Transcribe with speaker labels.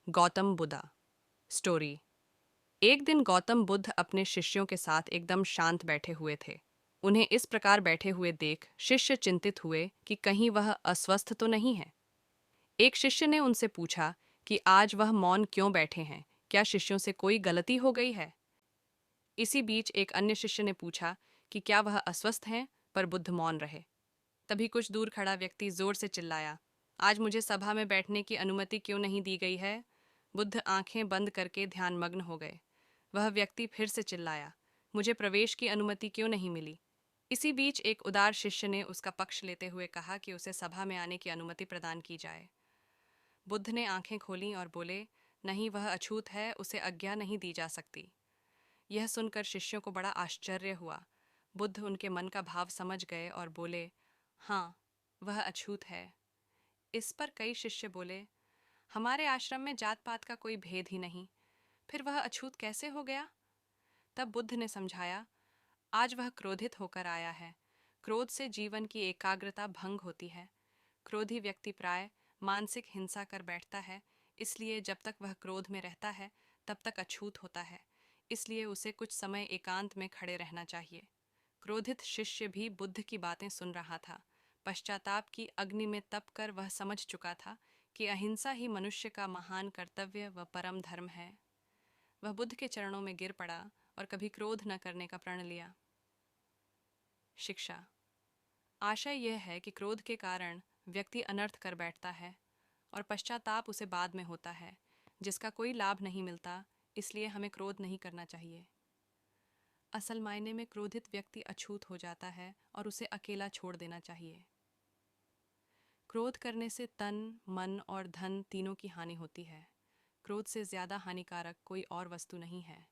Speaker 1: Gautam Buddha story. एक दिन गौतम बुद्ध अपने शिष्यों के साथ एकदम शांत बैठे हुए थे। उन्हें इस प्रकार बैठे हुए देख शिष्य चिंतित हुए कि कहीं वह अस्वस्थ तो नहीं है। एक शिष्य ने उनसे पूछा कि आज वह मौन क्यों बैठे हैं, क्या शिष्यों से कोई गलती हो गई है। इसी बीच एक अन्य शिष्य ने पूछा कि क्या वह अस्वस्थ हैं, पर बुद्ध मौन रहे। तभी कुछ दूर खड़ा व्यक्ति जोर से चिल्लाया, आज मुझे सभा में बैठने की अनुमति क्यों नहीं दी गई है। बुद्ध आंखें बंद करके ध्यानमग्न हो गए। वह व्यक्ति फिर से चिल्लाया, मुझे प्रवेश की अनुमति क्यों नहीं मिली। इसी बीच एक उदार शिष्य ने उसका पक्ष लेते हुए कहा कि उसे सभा में आने की अनुमति प्रदान की जाए। बुद्ध ने आंखें खोलीं और बोले, नहीं, वह अछूत है, उसे आज्ञा नहीं दी जा सकती। यह सुनकर शिष्यों को बड़ा आश्चर्य हुआ। बुद्ध उनके मन का भाव समझ गए और बोले, हाँ, वह अछूत है। इस पर कई शिष्य बोले, हमारे आश्रम में जात पात का कोई भेद ही नहीं, फिर वह अछूत कैसे हो गया। तब बुद्ध ने समझाया, आज वह क्रोधित होकर आया है। क्रोध से जीवन की एकाग्रता भंग होती है। क्रोधी व्यक्ति प्राय मानसिक हिंसा कर बैठता है, इसलिए जब तक वह क्रोध में रहता है तब तक अछूत होता है। इसलिए उसे कुछ समय एकांत में खड़े रहना चाहिए। क्रोधित शिष्य भी बुद्ध की बातें सुन रहा था। पश्चाताप की अग्नि में तप कर वह समझ चुका था कि अहिंसा ही मनुष्य का महान कर्तव्य व परम धर्म है। वह बुद्ध के चरणों में गिर पड़ा और कभी क्रोध न करने का प्रण लिया। शिक्षा। आशय यह है कि क्रोध के कारण व्यक्ति अनर्थ कर बैठता है और पश्चाताप उसे बाद में होता है, जिसका कोई लाभ नहीं मिलता। इसलिए हमें क्रोध नहीं करना चाहिए। असल मायने में क्रोधित व्यक्ति अछूत हो जाता है और उसे अकेला छोड़ देना चाहिए। क्रोध करने से तन, मन और धन तीनों की हानि होती है। क्रोध से ज्यादा हानिकारक कोई और वस्तु नहीं है।